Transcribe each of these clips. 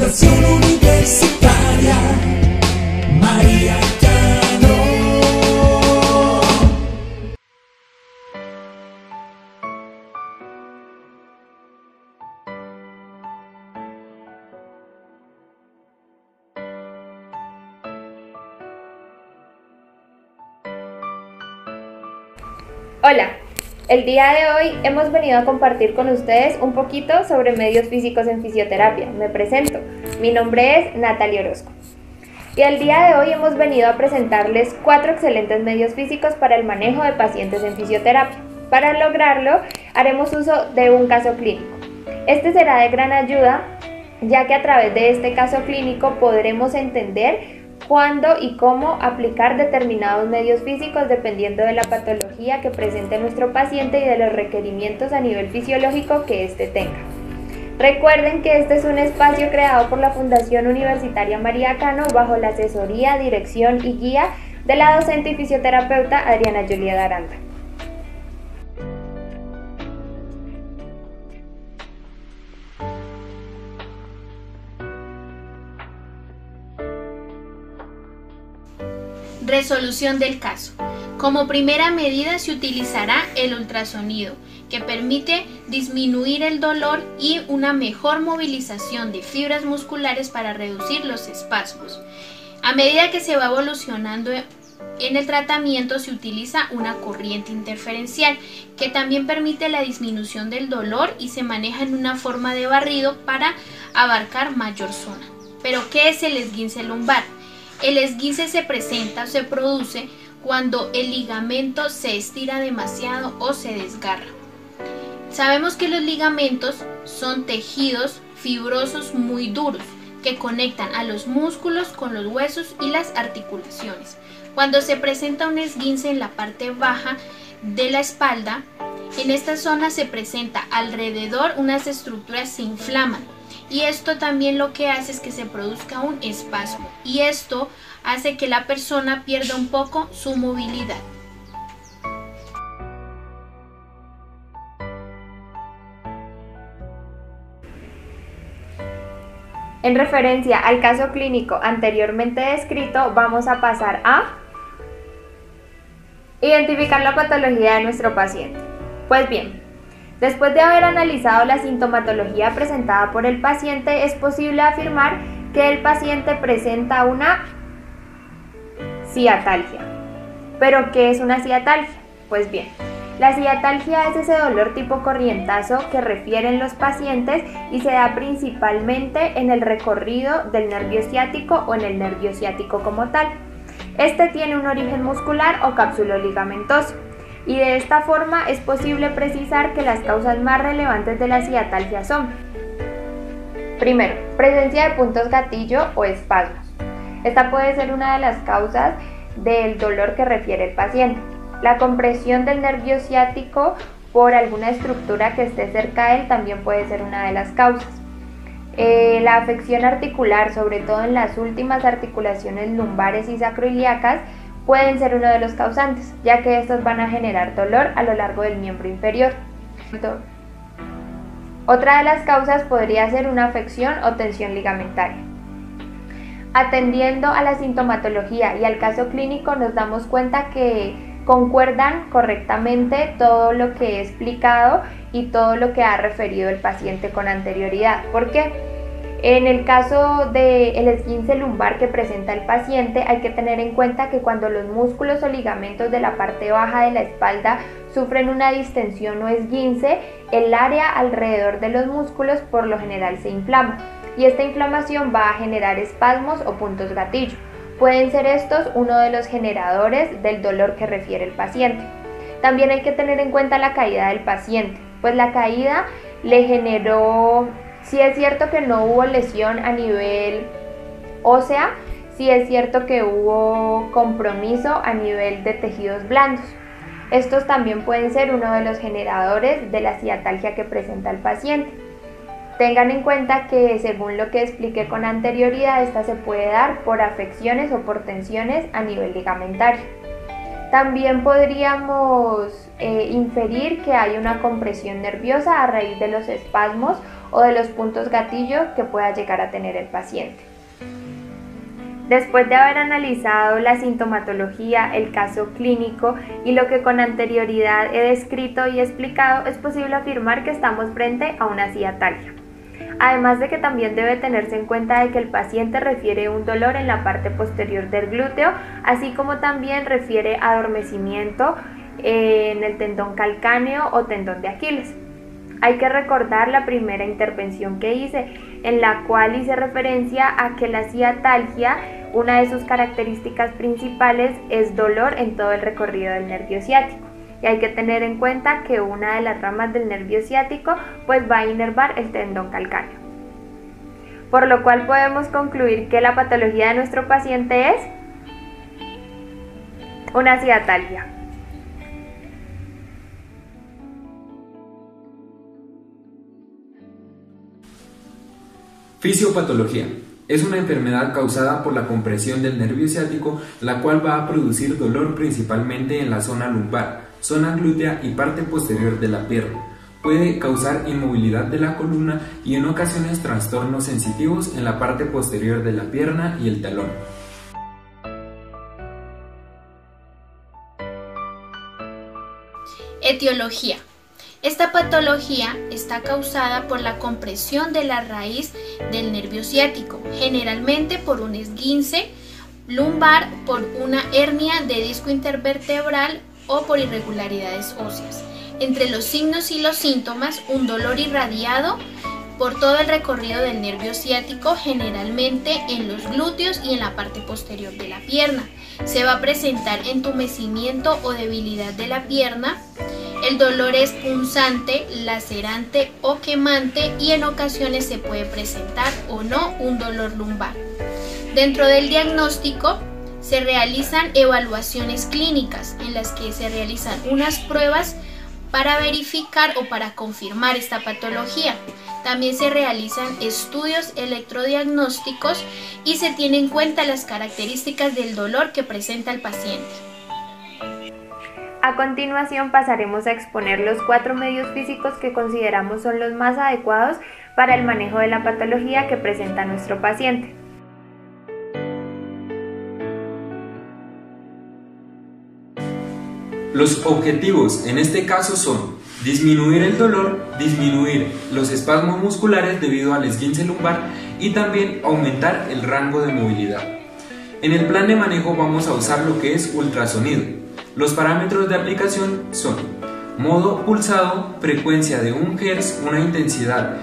Fundación Universitaria María Cano. Hola, el día de hoy hemos venido a compartir con ustedes un poquito sobre medios físicos en fisioterapia. Me presento, mi nombre es Natalia Orozco. Y el día de hoy hemos venido a presentarles 4 excelentes medios físicos para el manejo de pacientes en fisioterapia. Para lograrlo, haremos uso de un caso clínico. Este será de gran ayuda, ya que a través de este caso clínico podremos entender cuándo y cómo aplicar determinados medios físicos dependiendo de la patología que presente nuestro paciente y de los requerimientos a nivel fisiológico que éste tenga. Recuerden que este es un espacio creado por la Fundación Universitaria María Cano bajo la asesoría, dirección y guía de la docente y fisioterapeuta Adriana Julia Aranda. Resolución del caso. Como primera medida se utilizará el ultrasonido, que permite disminuir el dolor y una mejor movilización de fibras musculares para reducir los espasmos. A medida que se va evolucionando en el tratamiento se utiliza una corriente interferencial, que también permite la disminución del dolor y se maneja en una forma de barrido para abarcar mayor zona. ¿Pero qué es el esguince lumbar? El esguince se presenta o se produce cuando el ligamento se estira demasiado o se desgarra. Sabemos que los ligamentos son tejidos fibrosos muy duros que conectan a los músculos con los huesos y las articulaciones. Cuando se presenta un esguince en la parte baja de la espalda, en esta zona se presenta alrededor unas estructuras se inflaman. Y esto también lo que hace es que se produzca un espasmo y esto hace que la persona pierda un poco su movilidad. En referencia al caso clínico anteriormente descrito, vamos a pasar a identificar la patología de nuestro paciente. Pues bien, después de haber analizado la sintomatología presentada por el paciente, es posible afirmar que el paciente presenta una ciatalgia. ¿Pero qué es una ciatalgia? Pues bien, la ciatalgia es ese dolor tipo corrientazo que refieren los pacientes y se da principalmente en el recorrido del nervio ciático o en el nervio ciático como tal. Este tiene un origen muscular o cápsulo-ligamentoso. Y de esta forma es posible precisar que las causas más relevantes de la ciatalgia son: primero, presencia de puntos gatillo o espasmos. Esta puede ser una de las causas del dolor que refiere el paciente. La compresión del nervio ciático por alguna estructura que esté cerca de él también puede ser una de las causas. La afección articular, sobre todo en las últimas articulaciones lumbares y sacroiliacas, pueden ser uno de los causantes, ya que estos van a generar dolor a lo largo del miembro inferior. Otra de las causas podría ser una afección o tensión ligamentaria. Atendiendo a la sintomatología y al caso clínico, nos damos cuenta que concuerdan correctamente todo lo que he explicado y todo lo que ha referido el paciente con anterioridad. ¿Por qué? En el caso del esguince lumbar que presenta el paciente, hay que tener en cuenta que cuando los músculos o ligamentos de la parte baja de la espalda sufren una distensión o esguince, el área alrededor de los músculos por lo general se inflama y esta inflamación va a generar espasmos o puntos gatillo. Pueden ser estos uno de los generadores del dolor que refiere el paciente. También hay que tener en cuenta la caída del paciente, pues la caída le generó, sí es cierto que no hubo lesión a nivel ósea, sí es cierto que hubo compromiso a nivel de tejidos blandos. Estos también pueden ser uno de los generadores de la ciatalgia que presenta el paciente. Tengan en cuenta que según lo que expliqué con anterioridad, esta se puede dar por afecciones o por tensiones a nivel ligamentario. También podríamos inferir que hay una compresión nerviosa a raíz de los espasmos o de los puntos gatillo que pueda llegar a tener el paciente. Después de haber analizado la sintomatología, el caso clínico y lo que con anterioridad he descrito y explicado, es posible afirmar que estamos frente a una ciatalgia. Además de que también debe tenerse en cuenta de que el paciente refiere un dolor en la parte posterior del glúteo, así como también refiere adormecimiento en el tendón calcáneo o tendón de Aquiles. Hay que recordar la primera intervención que hice, en la cual hice referencia a que la ciatalgia, una de sus características principales es dolor en todo el recorrido del nervio ciático. Y hay que tener en cuenta que una de las ramas del nervio ciático pues va a inervar el tendón calcáneo. Por lo cual podemos concluir que la patología de nuestro paciente es una ciatalgia. Fisiopatología. Es una enfermedad causada por la compresión del nervio ciático, la cual va a producir dolor principalmente en la zona lumbar, zona glútea y parte posterior de la pierna. Puede causar inmovilidad de la columna y en ocasiones trastornos sensitivos en la parte posterior de la pierna y el talón. Etiología. Esta patología está causada por la compresión de la raíz del nervio ciático, generalmente por un esguince lumbar, por una hernia de disco intervertebral o por irregularidades óseas. Entre los signos y los síntomas, un dolor irradiado por todo el recorrido del nervio ciático, generalmente en los glúteos y en la parte posterior de la pierna. Se va a presentar entumecimiento o debilidad de la pierna. El dolor es punzante, lacerante o quemante y en ocasiones se puede presentar o no un dolor lumbar. Dentro del diagnóstico se realizan evaluaciones clínicas en las que se realizan unas pruebas para verificar o para confirmar esta patología. También se realizan estudios electrodiagnósticos y se tienen en cuenta las características del dolor que presenta el paciente. A continuación pasaremos a exponer los 4 medios físicos que consideramos son los más adecuados para el manejo de la patología que presenta nuestro paciente. Los objetivos en este caso son disminuir el dolor, disminuir los espasmos musculares debido al esguince lumbar y también aumentar el rango de movilidad. En el plan de manejo vamos a usar lo que es ultrasonido. Los parámetros de aplicación son modo pulsado, frecuencia de 1 Hz, una intensidad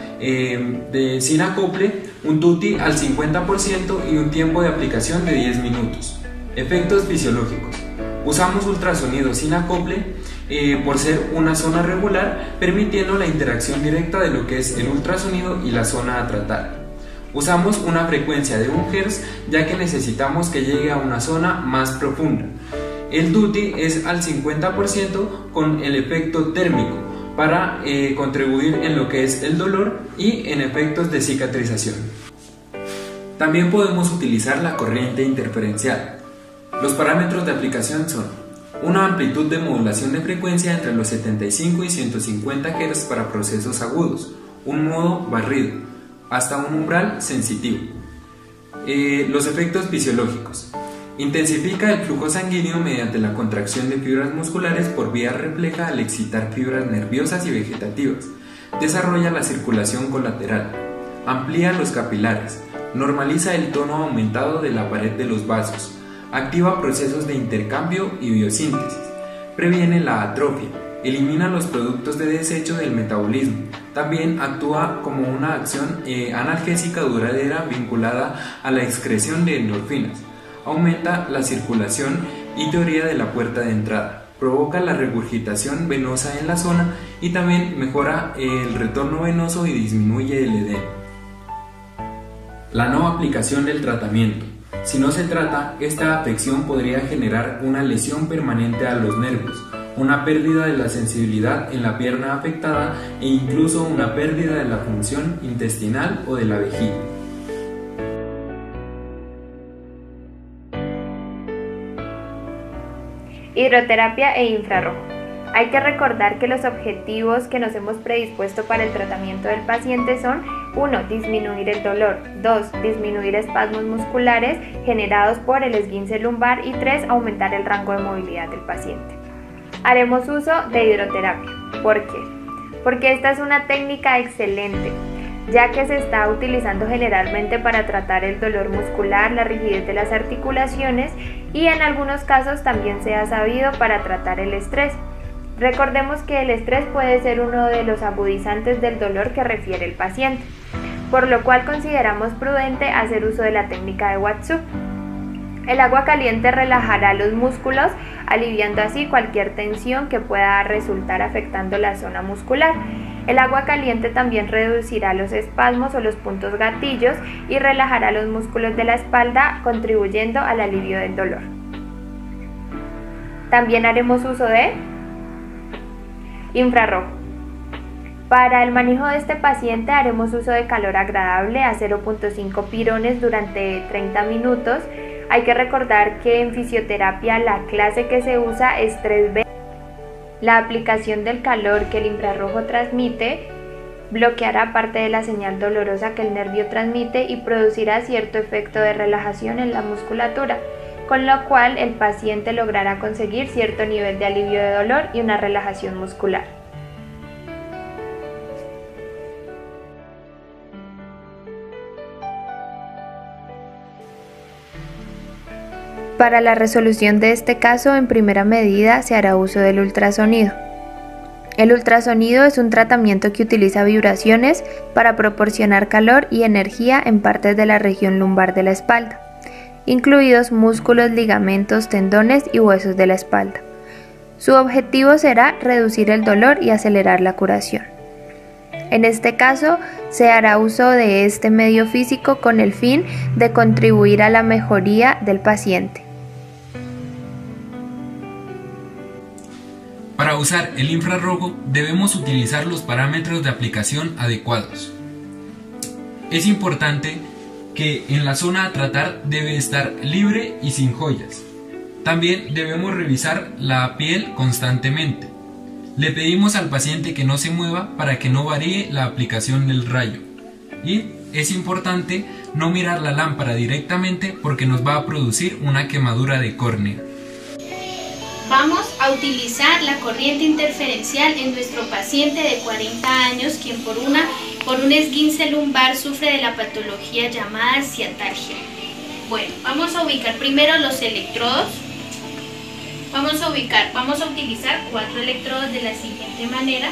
sin acople, un tutti al 50% y un tiempo de aplicación de 10 minutos. Efectos fisiológicos. Usamos ultrasonido sin acople por ser una zona regular, permitiendo la interacción directa de lo que es el ultrasonido y la zona a tratar. Usamos una frecuencia de 1 Hz ya que necesitamos que llegue a una zona más profunda. El DUTI es al 50% con el efecto térmico para contribuir en lo que es el dolor y en efectos de cicatrización. También podemos utilizar la corriente interferencial. Los parámetros de aplicación son una amplitud de modulación de frecuencia entre los 75 y 150 Hz para procesos agudos, un modo barrido, hasta un umbral sensitivo. Los efectos fisiológicos. Intensifica el flujo sanguíneo mediante la contracción de fibras musculares por vía refleja al excitar fibras nerviosas y vegetativas. Desarrolla la circulación colateral. Amplía los capilares. Normaliza el tono aumentado de la pared de los vasos. Activa procesos de intercambio y biosíntesis. Previene la atrofia. Elimina los productos de desecho del metabolismo. También actúa como una acción analgésica duradera vinculada a la excreción de endorfinas. Aumenta la circulación y teoría de la puerta de entrada. Provoca la regurgitación venosa en la zona y también mejora el retorno venoso y disminuye el edema. La no aplicación del tratamiento. Si no se trata, esta afección podría generar una lesión permanente a los nervios, una pérdida de la sensibilidad en la pierna afectada e incluso una pérdida de la función intestinal o de la vejiga. Hidroterapia e infrarrojo. Hay que recordar que los objetivos que nos hemos predispuesto para el tratamiento del paciente son 1. Disminuir el dolor, 2. Disminuir espasmos musculares generados por el esguince lumbar y 3. Aumentar el rango de movilidad del paciente. Haremos uso de hidroterapia. ¿Por qué? Porque esta es una técnica excelente, ya que se está utilizando generalmente para tratar el dolor muscular, la rigidez de las articulaciones y en algunos casos también se ha sabido para tratar el estrés. Recordemos que el estrés puede ser uno de los agudizantes del dolor que refiere el paciente, por lo cual consideramos prudente hacer uso de la técnica de Watsu. El agua caliente relajará los músculos, aliviando así cualquier tensión que pueda resultar afectando la zona muscular. El agua caliente también reducirá los espasmos o los puntos gatillos y relajará los músculos de la espalda, contribuyendo al alivio del dolor. También haremos uso de infrarrojo. Para el manejo de este paciente haremos uso de calor agradable a 0.5 pirones durante 30 minutos. Hay que recordar que en fisioterapia la clase que se usa es 3B. La aplicación del calor que el infrarrojo transmite bloqueará parte de la señal dolorosa que el nervio transmite y producirá cierto efecto de relajación en la musculatura, con lo cual el paciente logrará conseguir cierto nivel de alivio de dolor y una relajación muscular. Para la resolución de este caso, en primera medida se hará uso del ultrasonido. El ultrasonido es un tratamiento que utiliza vibraciones para proporcionar calor y energía en partes de la región lumbar de la espalda, incluidos músculos, ligamentos, tendones y huesos de la espalda. Su objetivo será reducir el dolor y acelerar la curación. En este caso, se hará uso de este medio físico con el fin de contribuir a la mejoría del paciente. Para usar el infrarrojo debemos utilizar los parámetros de aplicación adecuados. Es importante que en la zona a tratar debe estar libre y sin joyas. También debemos revisar la piel constantemente. Le pedimos al paciente que no se mueva para que no varíe la aplicación del rayo. Y es importante no mirar la lámpara directamente porque nos va a producir una quemadura de córnea. Vamos a utilizar la corriente interferencial en nuestro paciente de 40 años, quien por un esguince lumbar sufre de la patología llamada ciatalgia. Bueno, vamos a ubicar primero los electrodos. Vamos a utilizar 4 electrodos de la siguiente manera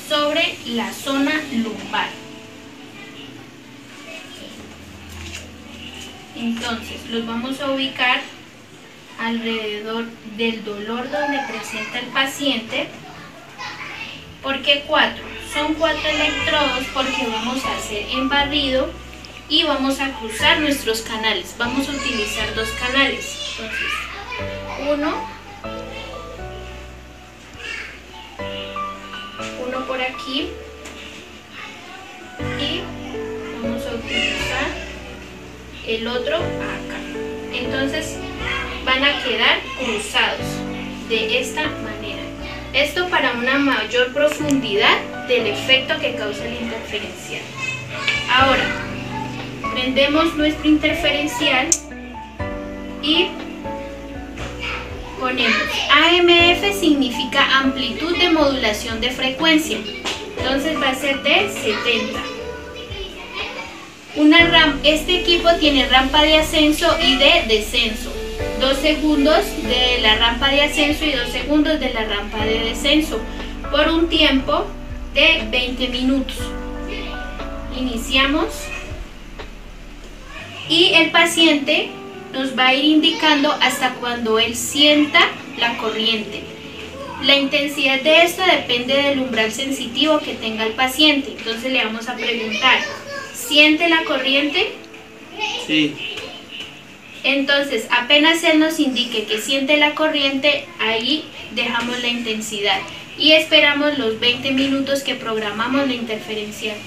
sobre la zona lumbar. Entonces, los vamos a ubicar alrededor del dolor donde presenta el paciente. ¿Por qué 4? Son 4 electrodos porque vamos a hacer embarrido y vamos a cruzar nuestros canales. Vamos a utilizar 2 canales. Entonces, uno por aquí y vamos a utilizar el otro acá. Entonces van a quedar cruzados de esta manera. Esto para una mayor profundidad del efecto que causa el interferencial. Ahora prendemos nuestro interferencial y ponemos AMF, significa amplitud de modulación de frecuencia. Entonces va a ser de 70. Este equipo tiene rampa de ascenso y de descenso. 2 segundos de la rampa de ascenso y 2 segundos de la rampa de descenso por un tiempo de 20 minutos. Iniciamos y el paciente nos va a ir indicando hasta cuando él sienta la corriente. La intensidad de esto depende del umbral sensitivo que tenga el paciente. Entonces le vamos a preguntar, ¿siente la corriente? Sí. Entonces, apenas él nos indique que siente la corriente, ahí dejamos la intensidad y esperamos los 20 minutos que programamos la interferencial.